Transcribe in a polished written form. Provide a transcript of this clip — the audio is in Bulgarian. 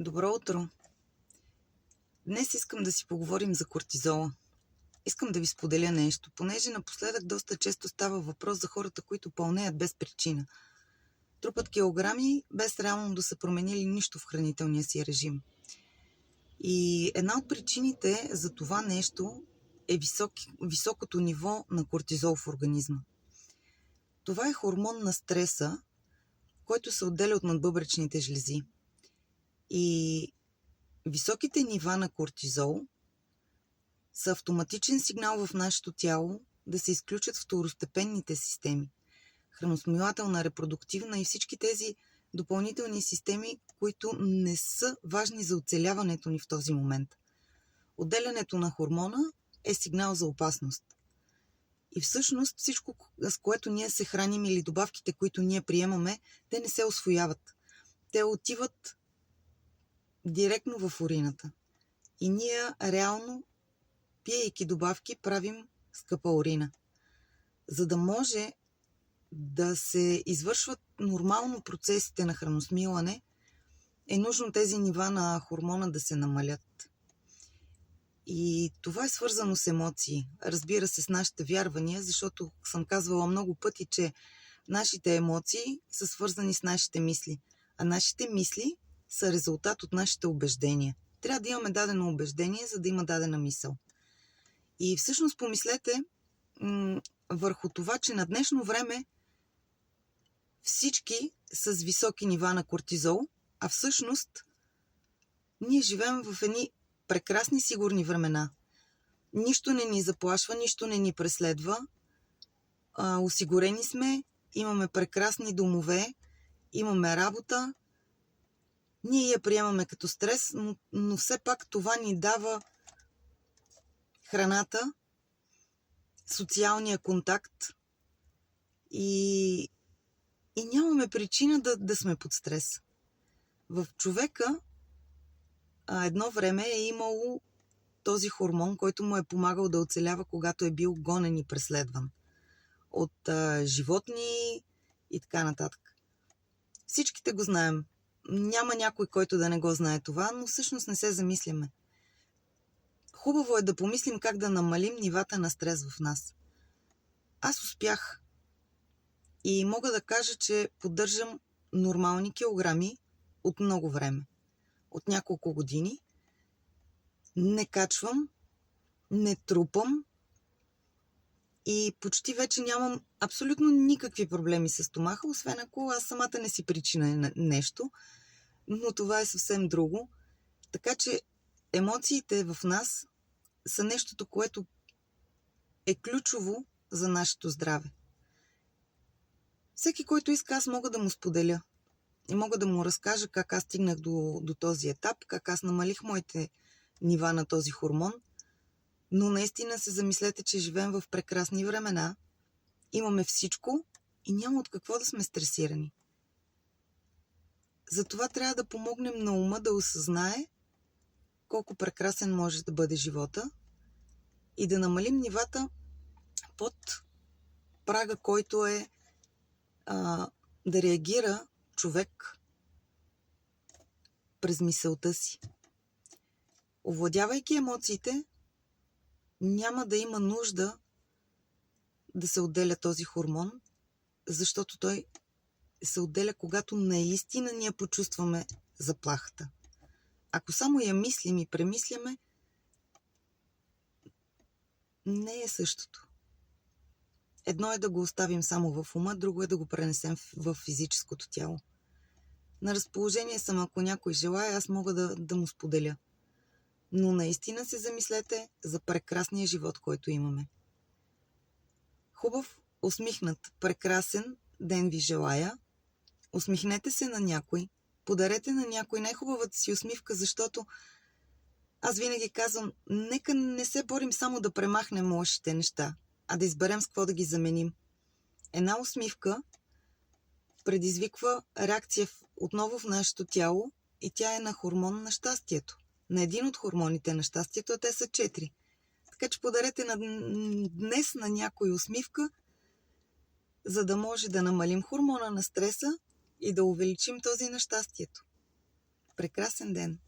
Добро утро! Днес искам да си поговорим за кортизола. Искам да ви споделя нещо, понеже напоследък доста често става въпрос за хората, които пълнеят без причина. Трупат килограми, без реално да са променили нищо в хранителния си режим. И една от причините за това нещо е високото ниво на кортизол в организма. Това е хормон на стреса, който се отделя от надбъбречните жлези. И високите нива на кортизол са автоматичен сигнал в нашето тяло да се изключат второстепенните системи. Храносмилателна, репродуктивна и всички тези допълнителни системи, които не са важни за оцеляването ни в този момент. Отделянето на хормона е сигнал за опасност. И всъщност всичко, с което ние се храним или добавките, които ние приемаме, те не се усвояват. Те отиват директно в урината. И ние реално, пиейки добавки, правим скъпа урина. За да може да се извършват нормално процесите на храносмилане, е нужно тези нива на хормона да се намалят. И това е свързано с емоции. Разбира се, с нашите вярвания, защото съм казвала много пъти, че нашите емоции са свързани с нашите мисли. А нашите мисли са резултат от нашите убеждения. Трябва да имаме дадено убеждение, за да има дадена мисъл. И всъщност помислете върху това, че на днешно време всички с високи нива на кортизол, а всъщност ние живеем в едни прекрасни сигурни времена. Нищо не ни заплашва, нищо не ни преследва. Осигурени сме, имаме прекрасни домове, имаме работа. Ние я приемаме като стрес, но все пак това ни дава храната, социалния контакт и нямаме причина да сме под стрес. В човека едно време е имало този хормон, който му е помагал да оцелява, когато е бил гонен и преследван от животни и така нататък. Всичките го знаем. Няма някой, който да не го знае това, но всъщност не се замисляме. Хубаво е да помислим как да намалим нивата на стрес в нас. Аз успях и мога да кажа, че поддържам нормални килограми от много време. От няколко години. Не качвам, не трупам и почти вече нямам абсолютно никакви проблеми с стомаха, освен ако аз самата не си причина на нещо, но това е съвсем друго. Така че емоциите в нас са нещото, което е ключово за нашето здраве. Всеки, който иска, аз мога да му споделя и мога да му разкажа как аз стигнах до този етап, как аз намалих моите нива на този хормон, но наистина се замислете, че живеем в прекрасни времена, имаме всичко и няма от какво да сме стресирани. Затова трябва да помогнем на ума да осъзнае колко прекрасен може да бъде живота и да намалим нивата под прага, който е да реагира човек през мисълта си. Овладявайки емоциите, няма да има нужда да се отделя този хормон, защото той се отделя, когато наистина ние почувстваме заплахата. Ако само я мислим и премисляме, не е същото. Едно е да го оставим само в ума, друго е да го пренесем в физическото тяло. На разположение съм, ако някой желая, аз мога да му споделя. Но наистина се замислете за прекрасния живот, който имаме. Хубав, усмихнат, прекрасен ден ви желая. Усмихнете се на някой. Подарете на някой най-хубавата си усмивка, защото аз винаги казвам, нека не се борим само да премахнем лошите неща, а да изберем с какво да ги заменим. Една усмивка предизвиква реакция отново в нашето тяло и тя е на хормон на щастието. На един от хормоните на щастието, а те са 4. Така че подарете днес на някой усмивка, за да може да намалим хормона на стреса и да увеличим този на щастието. Прекрасен ден!